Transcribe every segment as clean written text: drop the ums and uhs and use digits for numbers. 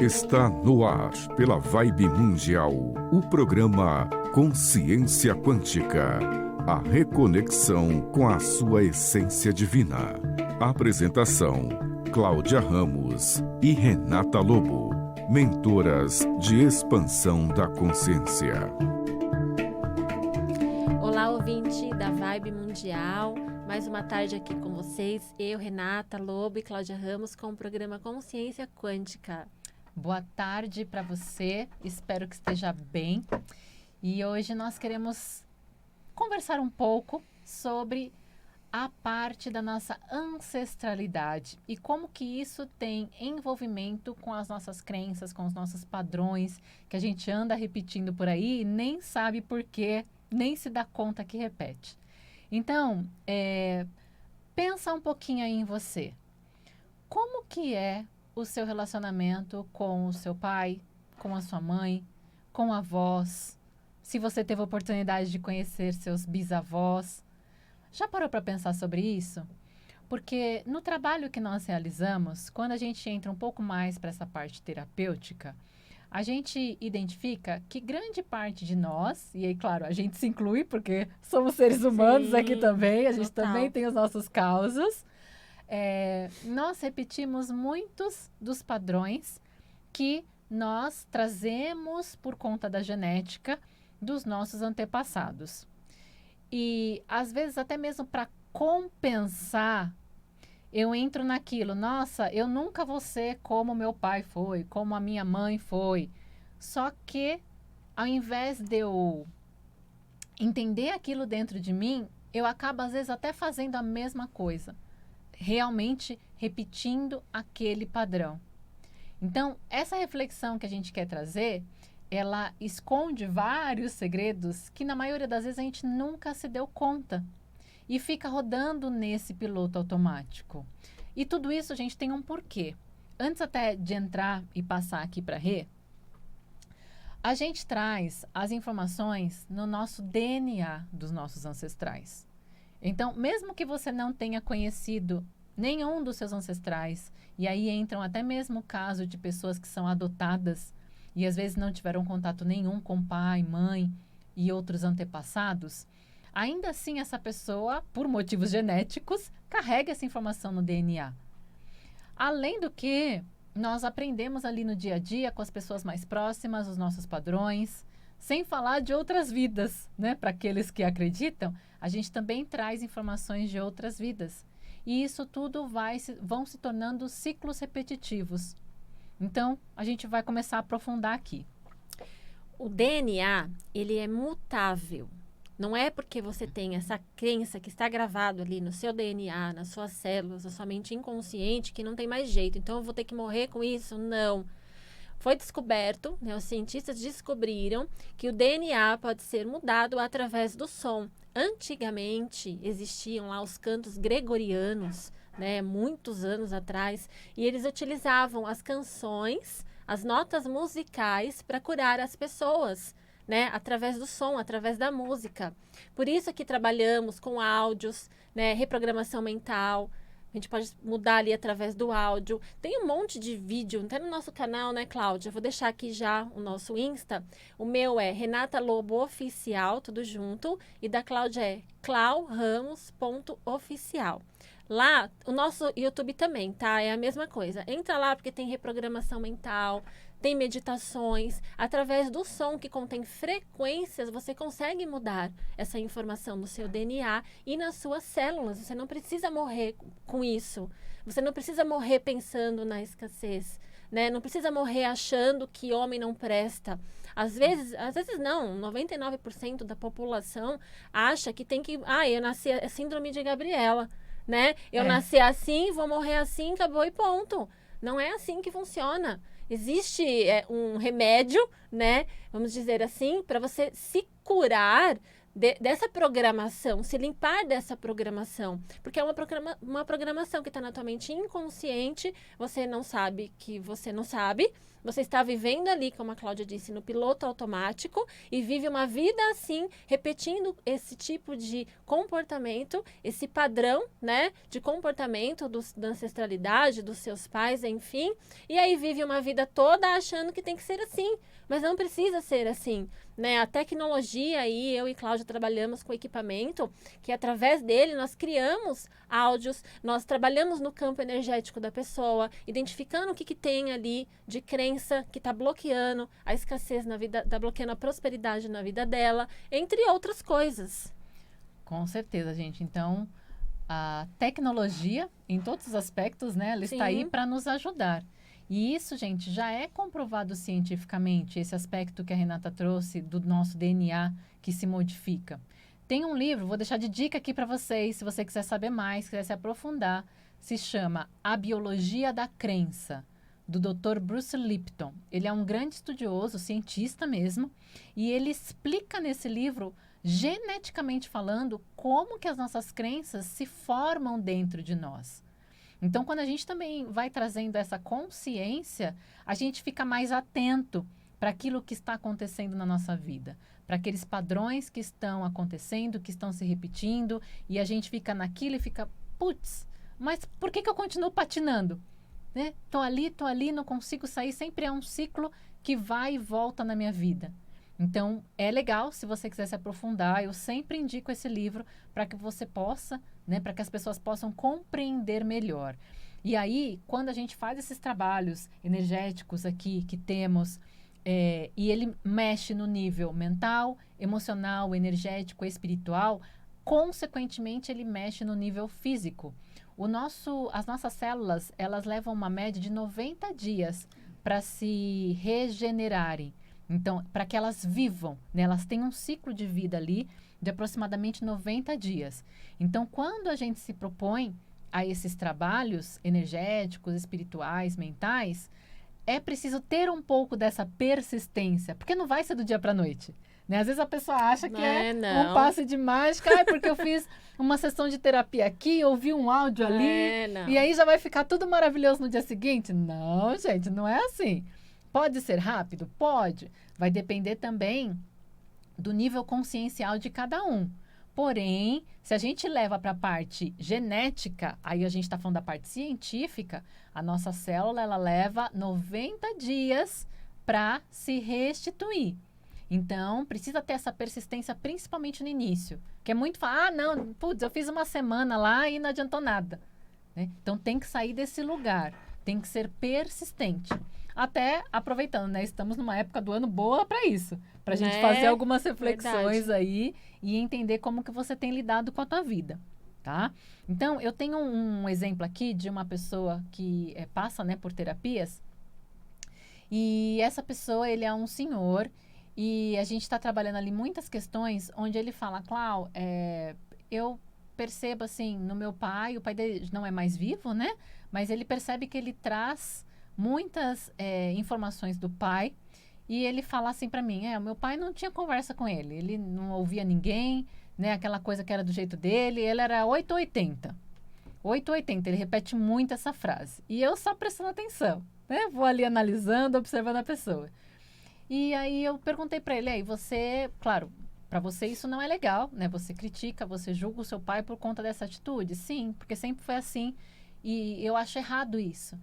Está no ar, pela Vibe Mundial, o programa Consciência Quântica. A reconexão com a sua essência divina. Apresentação: Cláudia Ramos e Renata Lobo, mentoras de expansão da consciência. Olá, ouvinte da Vibe Mundial. Mais uma tarde aqui com vocês. Eu, Renata Lobo e Cláudia Ramos com o programa Consciência Quântica. Boa tarde para você. Espero que esteja bem. E hoje nós queremos conversar um pouco sobre a parte da nossa ancestralidade e como que isso tem envolvimento com as nossas crenças, com os nossos padrões, que a gente anda repetindo por aí e nem sabe por quê, nem se dá conta que repete. Então, pensa um pouquinho aí em você. Como que é o seu relacionamento com o seu pai, com a sua mãe, com avós? Se você teve a oportunidade de conhecer seus bisavós, já parou para pensar sobre isso? Porque no trabalho que nós realizamos, quando a gente entra um pouco mais para essa parte terapêutica, a gente identifica que grande parte de nós, e aí, claro, a gente se inclui porque somos seres humanos. Sim, aqui também, a gente também tem os nossos causos, nós repetimos muitos dos padrões que nós trazemos por conta da genética dos nossos antepassados. E, às vezes, até mesmo para compensar, eu entro naquilo, nossa, eu nunca vou ser como meu pai foi, como a minha mãe foi. Só que, ao invés de eu entender aquilo dentro de mim, eu acabo, às vezes, até fazendo a mesma coisa. Realmente repetindo aquele padrão. Então, essa reflexão que a gente quer trazer, ela esconde vários segredos que, na maioria das vezes, a gente nunca se deu conta. E fica rodando nesse piloto automático. E tudo isso, gente, tem um porquê. Antes até de entrar e passar aqui para a Rê, a gente traz as informações no nosso DNA dos nossos ancestrais. Então, mesmo que você não tenha conhecido nenhum dos seus ancestrais, e aí entram até mesmo o caso de pessoas que são adotadas e às vezes não tiveram contato nenhum com pai, mãe e outros antepassados, ainda assim essa pessoa, por motivos genéticos, carrega essa informação no DNA. Além do que, nós aprendemos ali no dia a dia com as pessoas mais próximas, os nossos padrões, sem falar de outras vidas, né? Para aqueles que acreditam, a gente também traz informações de outras vidas. E isso tudo vão se tornando ciclos repetitivos. Então, a gente vai começar a aprofundar aqui. O DNA, ele é mutável. Não é porque você tem essa crença que está gravado ali no seu DNA, nas suas células, na sua mente inconsciente, que não tem mais jeito. Então, eu vou ter que morrer com isso? Não. Foi descoberto, né, os cientistas descobriram que o DNA pode ser mudado através do som. Antigamente, existiam lá os cantos gregorianos, né, muitos anos atrás, e eles utilizavam as canções, as notas musicais para curar as pessoas, né, através do som, através da música. Por isso que trabalhamos com áudios, né, reprogramação mental. A gente pode mudar ali através do áudio. Tem um monte de vídeo, até no nosso canal, né, Cláudia? Vou deixar aqui já o nosso Insta. O meu é Renata Lobo Oficial, tudo junto. E da Cláudia é clauramos.oficial. Lá, o nosso YouTube também, tá? É a mesma coisa. Entra lá porque tem reprogramação mental, tem meditações. Através do som que contém frequências, você consegue mudar essa informação no seu DNA e nas suas células. Você não precisa morrer com isso. Você não precisa morrer pensando na escassez, né? Não precisa morrer achando que homem não presta. Às vezes não, 99% da população acha que tem que... eu nasci, é síndrome de Gabriela, né? Eu nasci assim, vou morrer assim, acabou e ponto. Não é assim que funciona. Existe um remédio, né? Vamos dizer assim, para você se curar dessa programação, se limpar dessa programação. Porque é uma programação que está na tua mente inconsciente, você não sabe que você não sabe, você está vivendo ali, como a Cláudia disse, no piloto automático e vive uma vida assim, repetindo esse tipo de comportamento, esse padrão, né, de comportamento da ancestralidade, dos seus pais, enfim, e aí vive uma vida toda achando que tem que ser assim, mas não precisa ser assim, né? A tecnologia aí, eu e Cláudia trabalhamos com equipamento que através dele nós criamos áudios, nós trabalhamos no campo energético da pessoa, identificando o que tem ali de crença que está bloqueando a escassez na vida, está bloqueando a prosperidade na vida dela, entre outras coisas. Com certeza, gente. Então, a tecnologia, em todos os aspectos, né, ela está aí para nos ajudar. E isso, gente, já é comprovado cientificamente, esse aspecto que a Renata trouxe do nosso DNA que se modifica. Tem um livro, vou deixar de dica aqui para vocês, se você quiser saber mais, quiser se aprofundar, se chama A Biologia da Crença, do Dr. Bruce Lipton. Ele é um grande estudioso, cientista mesmo, e ele explica nesse livro, geneticamente falando, como que as nossas crenças se formam dentro de nós. Então, quando a gente também vai trazendo essa consciência, a gente fica mais atento para aquilo que está acontecendo na nossa vida, para aqueles padrões que estão acontecendo, que estão se repetindo, e a gente fica naquilo e fica, putz, mas por que eu continuo patinando? Né? Tô ali, não consigo sair, sempre é um ciclo que vai e volta na minha vida. Então, é legal, se você quiser se aprofundar, eu sempre indico esse livro para que você possa, né, para que as pessoas possam compreender melhor. E aí, quando a gente faz esses trabalhos energéticos aqui que temos, e ele mexe no nível mental, emocional, energético, espiritual, consequentemente, ele mexe no nível físico. As nossas células, elas levam uma média de 90 dias para se regenerarem. Então, para que elas vivam, né? Elas têm um ciclo de vida ali de aproximadamente 90 dias. Então, quando a gente se propõe a esses trabalhos energéticos, espirituais, mentais, é preciso ter um pouco dessa persistência, porque não vai ser do dia para a noite. Né? Às vezes a pessoa acha que um passe de mágica, porque eu fiz uma sessão de terapia aqui, ouvi um áudio ali, e aí já vai ficar tudo maravilhoso no dia seguinte. Não, gente, não é assim. Pode ser rápido? Pode. Vai depender também do nível consciencial de cada um. Porém, se a gente leva para a parte genética, aí a gente está falando da parte científica, a nossa célula ela leva 90 dias para se restituir. Então, precisa ter essa persistência, principalmente no início. Que é muito falar, não, putz, eu fiz uma semana lá e não adiantou nada. Né? Então, tem que sair desse lugar. Tem que ser persistente. Até, aproveitando, né? Estamos numa época do ano boa para isso. Para a gente fazer algumas reflexões aí e entender como que você tem lidado com a tua vida, tá? Então, eu tenho um exemplo aqui de uma pessoa que passa, né, por terapias. E essa pessoa, ele é um senhor e a gente está trabalhando ali muitas questões onde ele fala, Clau, eu percebo, assim, no meu pai, o pai dele não é mais vivo, né? Mas ele percebe que ele traz muitas informações do pai e ele fala assim para mim, o meu pai não tinha conversa com ele não ouvia ninguém, né, aquela coisa que era do jeito dele, ele era 880, ele repete muito essa frase e eu só prestando atenção, né, vou ali analisando, observando a pessoa e aí eu perguntei para ele, aí você, claro, para você isso não é legal, né, você critica, você julga o seu pai por conta dessa atitude, sim, porque sempre foi assim e eu acho errado isso.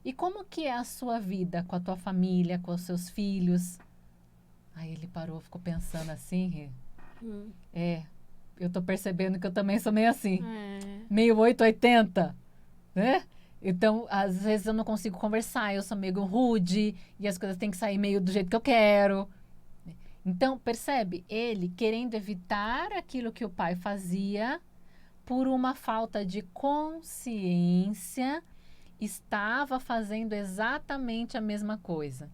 E como que é a sua vida com a tua família, com os seus filhos? Aí ele parou, ficou pensando assim. Eu tô percebendo que eu também sou meio assim. Meio 880, né? Então, às vezes eu não consigo conversar, eu sou meio rude e as coisas têm que sair meio do jeito que eu quero. Então, percebe? Ele querendo evitar aquilo que o pai fazia por uma falta de consciência, estava fazendo exatamente a mesma coisa.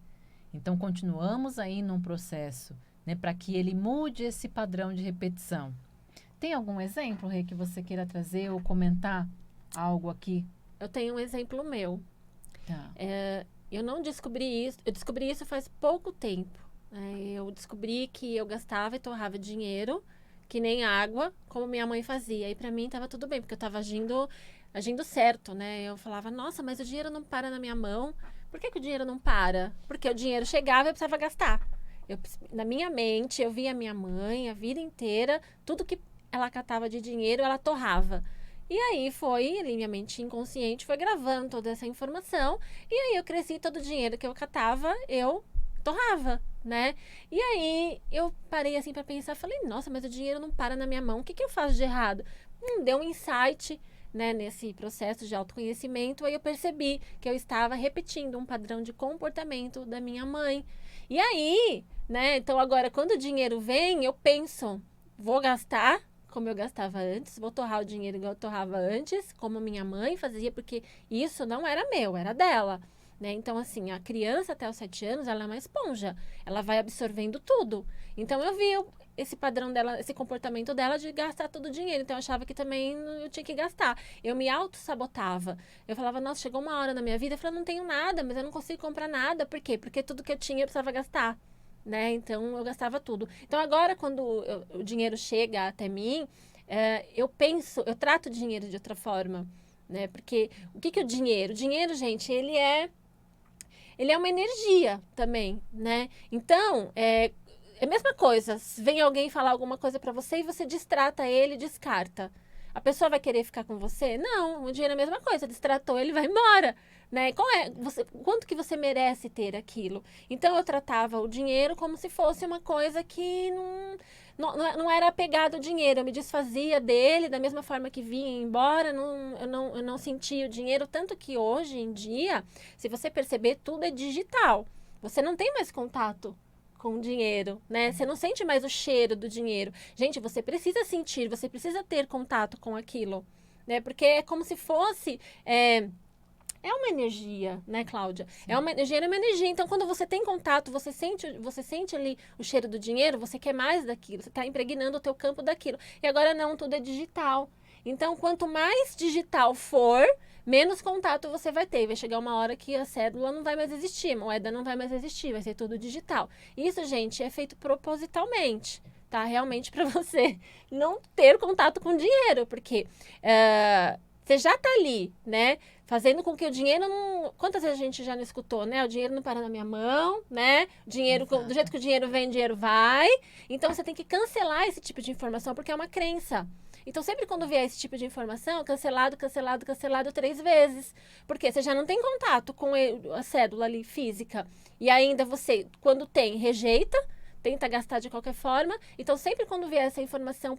Então, continuamos aí num processo, né, para que ele mude esse padrão de repetição. Tem algum exemplo, Rê, que você queira trazer ou comentar algo aqui? Eu tenho um exemplo meu. Tá. Eu não descobri isso, eu descobri isso faz pouco tempo. Eu descobri que eu gastava e torrava dinheiro, que nem água, como minha mãe fazia. E para mim estava tudo bem, porque eu estava agindo certo, né? Eu falava, nossa, mas o dinheiro não para na minha mão, Por que o dinheiro não para? Porque o dinheiro chegava e eu precisava gastar. Na minha mente, eu via minha mãe a vida inteira, tudo que ela catava de dinheiro, ela torrava. E aí ali minha mente inconsciente foi gravando toda essa informação. E aí eu cresci, todo o dinheiro que eu catava, eu torrava, né? E aí eu parei assim para pensar, falei, nossa, mas o dinheiro não para na minha mão, o que eu faço de errado? Deu um insight, né, nesse processo de autoconhecimento, aí eu percebi que eu estava repetindo um padrão de comportamento da minha mãe. E aí, né, então agora quando o dinheiro vem, eu penso, vou gastar como eu gastava antes, vou torrar o dinheiro igual eu torrava antes, como minha mãe fazia, porque isso não era meu, era dela. Né? Então, assim, a criança até os 7 anos, ela é uma esponja. Ela vai absorvendo tudo. Então, eu vi esse padrão dela, esse comportamento dela de gastar todo o dinheiro. Então, eu achava que também eu tinha que gastar. Eu me auto-sabotava. Eu falava, nossa, chegou uma hora na minha vida, eu falei, não tenho nada, mas eu não consigo comprar nada. Por quê? Porque tudo que eu tinha eu precisava gastar. Né? Então, eu gastava tudo. Então, agora, quando o dinheiro chega até mim, eu trato o dinheiro de outra forma. Né? Porque o que é o dinheiro? O dinheiro, gente, ele é uma energia também, né? Então, é a mesma coisa. Vem alguém falar alguma coisa pra você e você distrata ele, descarta. A pessoa vai querer ficar com você? Não, o dinheiro é a mesma coisa. Distratou, ele vai embora, né? Quanto que você merece ter aquilo? Então, eu tratava o dinheiro como se fosse uma coisa que não era apegado ao dinheiro. Eu me desfazia dele da mesma forma que vinha embora. Eu não sentia o dinheiro. Tanto que hoje em dia, se você perceber, tudo é digital. Você não tem mais contato com o dinheiro, né? Você não sente mais o cheiro do dinheiro. Gente, você precisa sentir, você precisa ter contato com aquilo, né? Porque é como se fosse... É uma energia, né, Cláudia? Dinheiro é uma energia. Então, quando você tem contato, você sente ali o cheiro do dinheiro, você quer mais daquilo, você está impregnando o teu campo daquilo. E agora não, tudo é digital. Então, quanto mais digital for, menos contato você vai ter. Vai chegar uma hora que a cédula não vai mais existir, a moeda não vai mais existir, vai ser tudo digital. Isso, gente, é feito propositalmente, tá? Realmente para você não ter contato com dinheiro, porque você já tá ali, né? Fazendo com que o dinheiro não... Quantas vezes a gente já não escutou, né? O dinheiro não para na minha mão, né? Do jeito que o dinheiro vem, o dinheiro vai. Então, você tem que cancelar esse tipo de informação, porque é uma crença. Então, sempre quando vier esse tipo de informação, cancelado 3 vezes. Porque você já não tem contato com a cédula ali física. E ainda você, quando tem, rejeita, tenta gastar de qualquer forma. Então, sempre quando vier essa informação,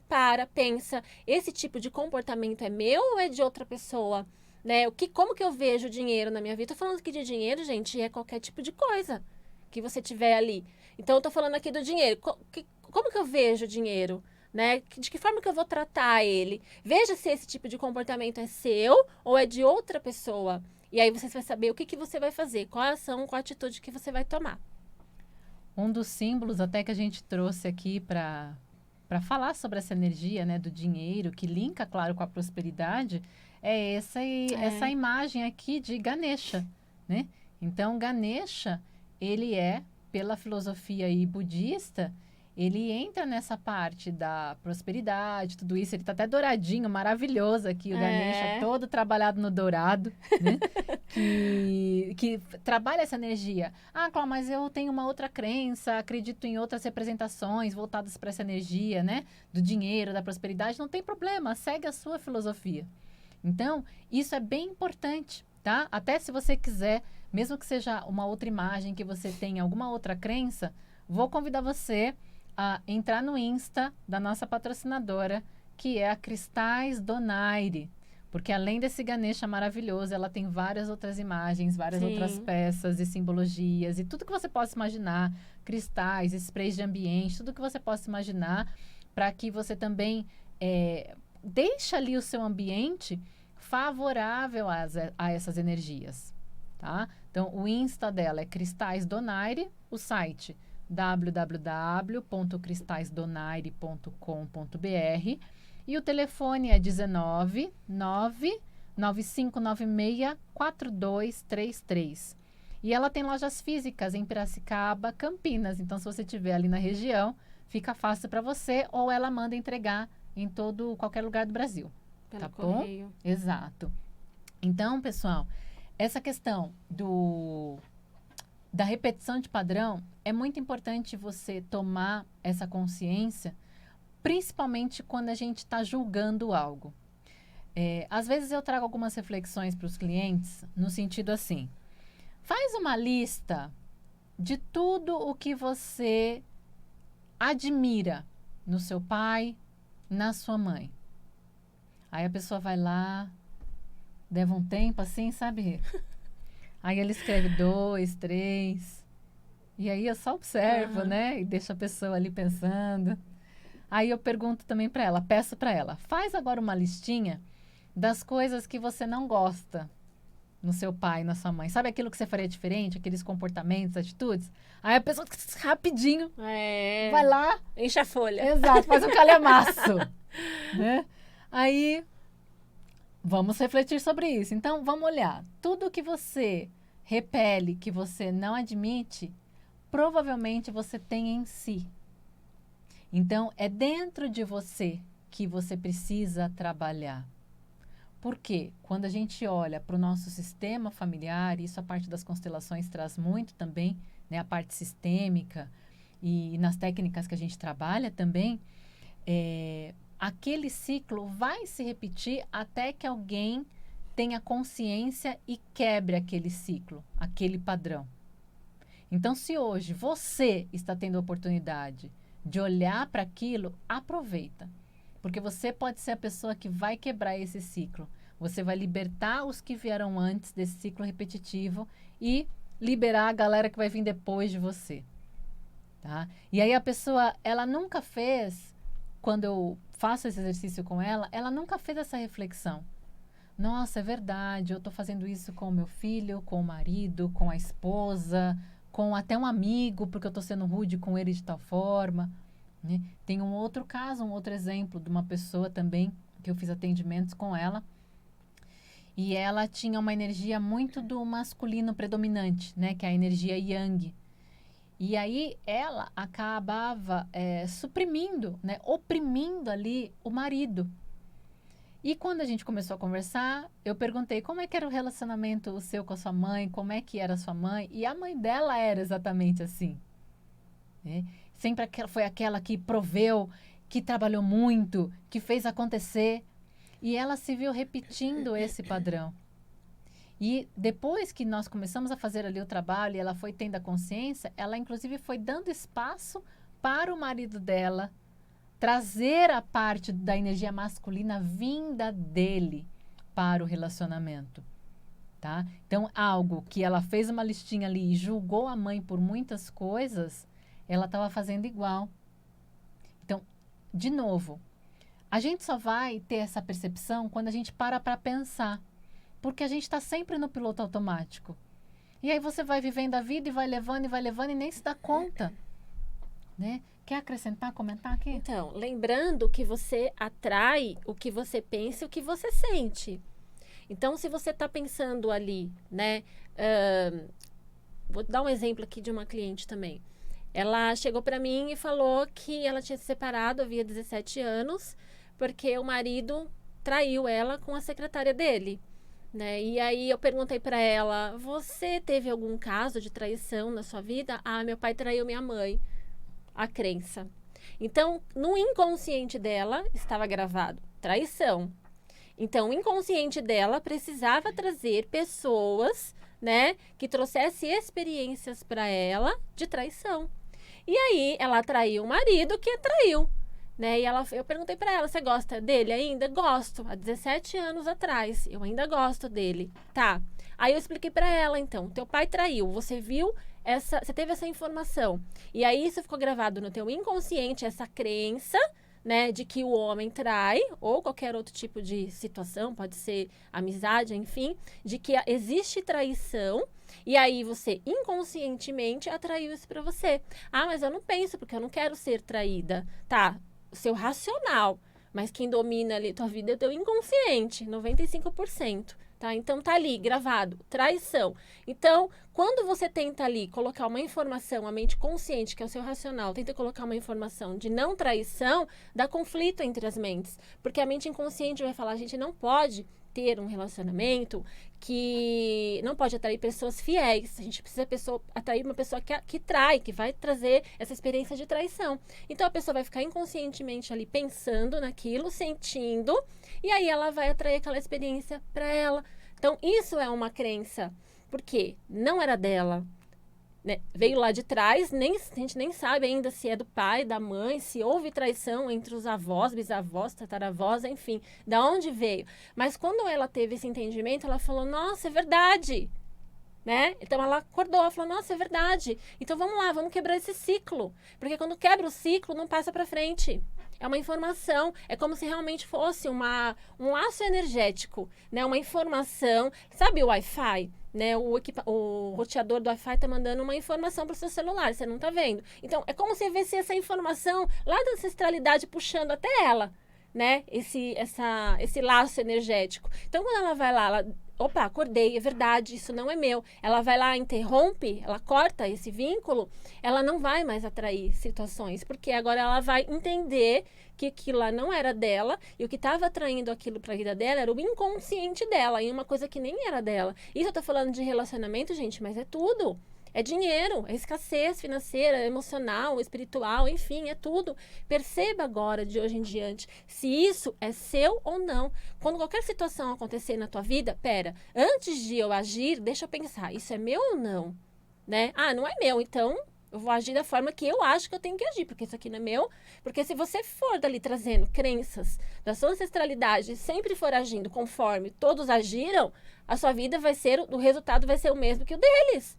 pensa, esse tipo de comportamento é meu ou é de outra pessoa? Né? Como que eu vejo o dinheiro na minha vida? Tô falando aqui de dinheiro, gente, é qualquer tipo de coisa que você tiver ali. Então, eu tô falando aqui do dinheiro. Como que eu vejo o dinheiro? Né? De que forma que eu vou tratar ele? Veja se esse tipo de comportamento é seu ou é de outra pessoa. E aí você vai saber o que você vai fazer, qual a ação, qual a atitude que você vai tomar. Um dos símbolos até que a gente trouxe aqui para falar sobre essa energia, né, do dinheiro, que linka, claro, com a prosperidade, é essa imagem aqui de Ganesha, né? Então, Ganesha, ele pela filosofia aí budista, ele entra nessa parte da prosperidade, tudo isso. Ele tá até douradinho, maravilhoso aqui, o Ganesha, todo trabalhado no dourado, né? que trabalha essa energia. Ah, Cláudia, mas eu tenho uma outra crença, acredito em outras representações voltadas para essa energia, né? Do dinheiro, da prosperidade. Não tem problema, segue a sua filosofia. Então, isso é bem importante, tá? Até se você quiser, mesmo que seja uma outra imagem, que você tenha alguma outra crença, vou convidar você a entrar no Insta da nossa patrocinadora, que é a Cristais Donaire. Porque além desse Ganesha maravilhoso, ela tem várias outras imagens, várias outras peças e simbologias, e tudo que você possa imaginar, cristais, sprays de ambiente, tudo que você possa imaginar, para que você também deixe ali o seu ambiente favorável a essas energias, tá? Então, o Insta dela é Cristais Donaire, o site www.cristalsdonaire.com.br e o telefone é 19 99596 4233. E ela tem lojas físicas em Piracicaba, Campinas. Então, se você estiver ali na região, fica fácil para você, ou ela manda entregar em qualquer lugar do Brasil. Pelo tá correio. Bom? Exato. Então, pessoal, essa questão da repetição de padrão, é muito importante você tomar essa consciência, principalmente quando a gente está julgando algo. Às vezes eu trago algumas reflexões para os clientes no sentido assim: faz uma lista de tudo o que você admira no seu pai, na sua mãe. Aí a pessoa vai lá, leva um tempo assim, sabe? Aí ele escreve 2, 3. E aí eu só observo, né? E deixo a pessoa ali pensando. Aí eu pergunto também para ela, peço para ela, faz agora uma listinha das coisas que você não gosta no seu pai, na sua mãe. Sabe aquilo que você faria diferente? Aqueles comportamentos, atitudes? Aí a pessoa rapidinho vai lá. Enche a folha. Exato, faz um calhamaço. Né? Aí, vamos refletir sobre isso. Então, vamos olhar. Tudo que você repele, que você não admite, provavelmente você tem em si. Então, é dentro de você que você precisa trabalhar. Por quê? Quando a gente olha para o nosso sistema familiar, isso a parte das constelações traz muito também, né, a parte sistêmica e nas técnicas que a gente trabalha também, aquele ciclo vai se repetir até que alguém tenha consciência e quebre aquele ciclo, aquele padrão. Então, se hoje você está tendo a oportunidade de olhar para aquilo, aproveita. Porque você pode ser a pessoa que vai quebrar esse ciclo. Você vai libertar os que vieram antes desse ciclo repetitivo e liberar a galera que vai vir depois de você. Tá? E aí a pessoa, ela nunca fez, quando eu faço esse exercício com ela nunca fez essa reflexão. Nossa, é verdade, eu estou fazendo isso com o meu filho, com o marido, com a esposa, com até um amigo, porque eu estou sendo rude com ele de tal forma. Né? Tem um outro caso, um outro exemplo de uma pessoa também, que eu fiz atendimentos com ela, e ela tinha uma energia muito do masculino predominante, né? Que é a energia yang. E aí ela acabava suprimindo, né? Oprimindo ali o marido. E quando a gente começou a conversar, eu perguntei como é que era o relacionamento o seu com a sua mãe, como é que era a sua mãe, e a mãe dela era exatamente assim. Né? Sempre foi aquela que proveu, que trabalhou muito, que fez acontecer. E ela se viu repetindo esse padrão. E depois que nós começamos a fazer ali o trabalho e ela foi tendo a consciência, ela inclusive foi dando espaço para o marido dela trazer a parte da energia masculina vinda dele para o relacionamento. Tá? Então, algo que ela fez uma listinha ali e julgou a mãe por muitas coisas, ela estava fazendo igual. Então, de novo, a gente só vai ter essa percepção quando a gente para pensar. Porque a gente está sempre no piloto automático. E aí você vai vivendo a vida e vai levando e nem se dá conta. Né? Quer acrescentar, comentar aqui? Então, lembrando que você atrai o que você pensa e o que você sente. Então, se você está pensando ali, né? Vou dar um exemplo aqui de uma cliente também. Ela chegou para mim e falou que ela tinha se separado havia 17 anos, porque o marido traiu ela com a secretária dele. Né? E aí eu perguntei para ela, você teve algum caso de traição na sua vida? Ah, meu pai traiu minha mãe. A crença. Então, no inconsciente dela estava gravado traição. Então, o inconsciente dela precisava trazer pessoas, né, que trouxessem experiências para ela de traição. E aí, ela atraiu o marido que traiu. Né? E eu perguntei para ela, você gosta dele ainda? Gosto. Há 17 anos atrás, eu ainda gosto dele. Tá. Aí eu expliquei para ela, então, teu pai traiu, você viu, você teve essa informação. E aí isso ficou gravado no teu inconsciente, essa crença, né, de que o homem trai, ou qualquer outro tipo de situação, pode ser amizade, enfim, de que existe traição, e aí você inconscientemente atraiu isso para você. Ah, mas eu não penso, porque eu não quero ser traída. Tá, o seu racional, mas quem domina ali tua vida é o teu inconsciente, 95%. Tá? Então, tá ali, gravado, traição. Então, quando você tenta ali colocar uma informação, a mente consciente, que é o seu racional, tenta colocar uma informação de não traição, dá conflito entre as mentes. Porque a mente inconsciente vai falar, a gente não pode ter um relacionamento que não pode atrair pessoas fiéis. A gente precisa atrair uma pessoa que trai, que vai trazer essa experiência de traição. Então a pessoa vai ficar inconscientemente ali pensando naquilo, sentindo, e aí ela vai atrair aquela experiência para ela. Então isso é uma crença, porque não era dela, né? Veio lá de trás, a gente nem sabe ainda se é do pai, da mãe, se houve traição entre os avós, bisavós, tataravós, enfim, da onde veio. Mas quando ela teve esse entendimento, ela falou, nossa, é verdade, né? Então ela acordou, ela falou, nossa, é verdade. Então vamos lá, vamos quebrar esse ciclo. Porque quando quebra o ciclo, não passa para frente. É uma informação, é como se realmente fosse um laço energético, né? Uma informação, sabe o Wi-Fi? Né, o roteador do Wi-Fi está mandando uma informação para o seu celular, você não está vendo. Então, é como se viesse essa informação lá da ancestralidade puxando até ela, né? Esse laço energético. Então, quando ela vai lá, opa, acordei, é verdade, isso não é meu. Ela vai lá, interrompe, ela corta esse vínculo, ela não vai mais atrair situações, porque agora ela vai entender que aquilo lá não era dela, e o que estava atraindo aquilo para a vida dela era o inconsciente dela, e uma coisa que nem era dela. Isso eu tô falando de relacionamento, gente, mas é tudo. É dinheiro, é escassez financeira, emocional, espiritual, enfim, é tudo. Perceba agora, de hoje em diante, se isso é seu ou não. Quando qualquer situação acontecer na tua vida, antes de eu agir, deixa eu pensar, isso é meu ou não? Né? Ah, não é meu, então eu vou agir da forma que eu acho que eu tenho que agir, porque isso aqui não é meu. Porque se você for dali trazendo crenças da sua ancestralidade, sempre for agindo conforme todos agiram, a sua vida o resultado vai ser o mesmo que o deles.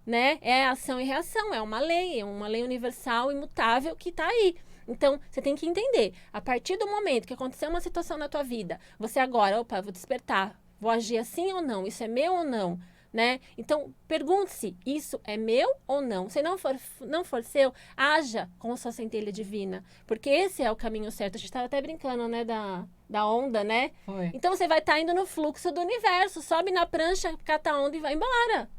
Né? É ação e reação, é uma lei universal, imutável que está aí. Então, você tem que entender, a partir do momento que aconteceu uma situação na tua vida, você agora, opa, vou despertar, vou agir assim ou não, isso é meu ou não, né? Então, pergunte-se, isso é meu ou não? Se não for seu, haja com a sua centelha divina, porque esse é o caminho certo. A gente estava até brincando, né, da onda, né? Foi. Então, você vai estar indo no fluxo do universo, sobe na prancha, cata a onda e vai embora.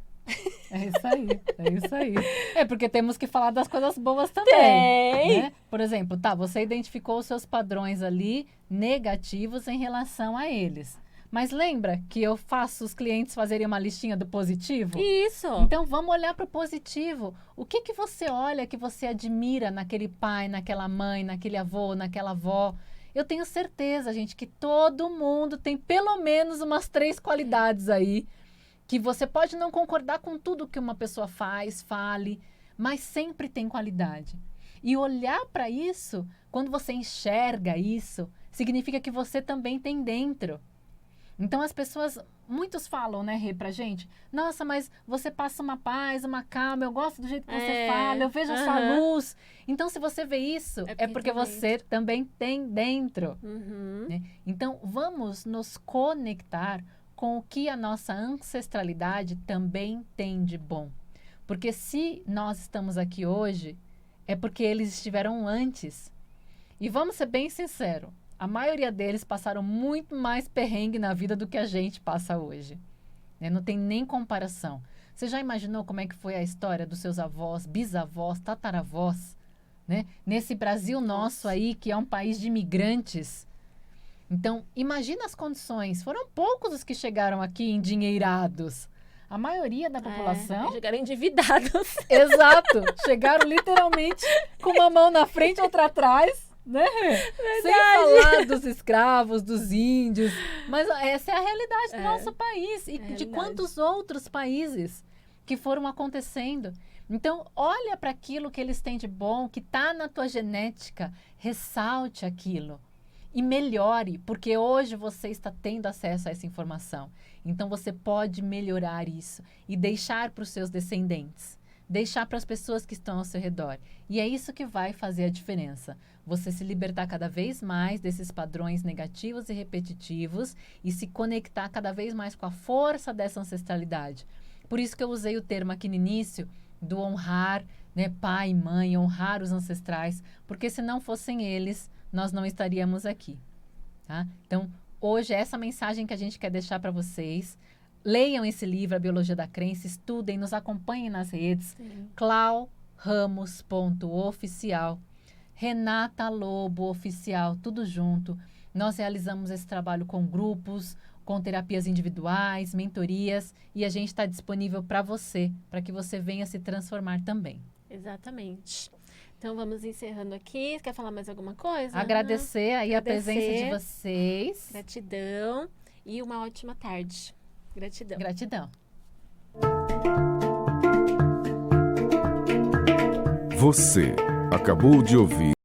É isso aí, é isso aí. É porque temos que falar das coisas boas também. Tem. Né? Por exemplo, você identificou os seus padrões ali negativos em relação a eles. Mas lembra que eu faço os clientes fazerem uma listinha do positivo? Isso. Então vamos olhar para o positivo. O que você olha, que você admira naquele pai, naquela mãe, naquele avô, naquela avó? Eu tenho certeza, gente, que todo mundo tem pelo menos umas 3 qualidades aí, que você pode não concordar com tudo que uma pessoa fale, mas sempre tem qualidade. E olhar para isso, quando você enxerga isso, significa que você também tem dentro. Então as pessoas, muitos falam, né, Rê, pra gente, nossa, mas você passa uma paz, uma calma, eu gosto do jeito que você fala, eu vejo a sua luz. Então se você vê isso, é porque você também tem dentro. Né? Então vamos nos conectar com o que a nossa ancestralidade também tem de bom. Porque se nós estamos aqui hoje, é porque eles estiveram antes. E vamos ser bem sinceros, a maioria deles passaram muito mais perrengue na vida do que a gente passa hoje. Né? Não tem nem comparação. Você já imaginou como é que foi a história dos seus avós, bisavós, tataravós? Né? Nesse Brasil nosso aí, que é um país de imigrantes. Então, imagina as condições. Foram poucos os que chegaram aqui endinheirados. A maioria da população... chegaram endividados. Exato. Chegaram literalmente com uma mão na frente e outra atrás. Né? Sem falar dos escravos, dos índios. Mas essa é a realidade do nosso país. E de quantos outros países que foram acontecendo. Então, olha para aquilo que eles têm de bom, que está na tua genética. Ressalte aquilo. E melhore, porque hoje você está tendo acesso a essa informação. Então, você pode melhorar isso e deixar para os seus descendentes. Deixar para as pessoas que estão ao seu redor. E é isso que vai fazer a diferença. Você se libertar cada vez mais desses padrões negativos e repetitivos e se conectar cada vez mais com a força dessa ancestralidade. Por isso que eu usei o termo aqui no início do honrar, né, pai e mãe, honrar os ancestrais, porque se não fossem eles, nós não estaríamos aqui. Tá? Então, hoje, essa mensagem que a gente quer deixar para vocês. Leiam esse livro, A Biologia da Crença, estudem, nos acompanhem nas redes. Sim. clauramos.oficial, Renata Lobo Oficial, tudo junto. Nós realizamos esse trabalho com grupos, com terapias individuais, mentorias, e a gente está disponível para você, para que você venha se transformar também. Exatamente. Então, vamos encerrando aqui. Quer falar mais alguma coisa? Agradecer aí a Agradecer. presença de vocês. Gratidão e uma ótima tarde. Gratidão. Gratidão. Você acabou de ouvir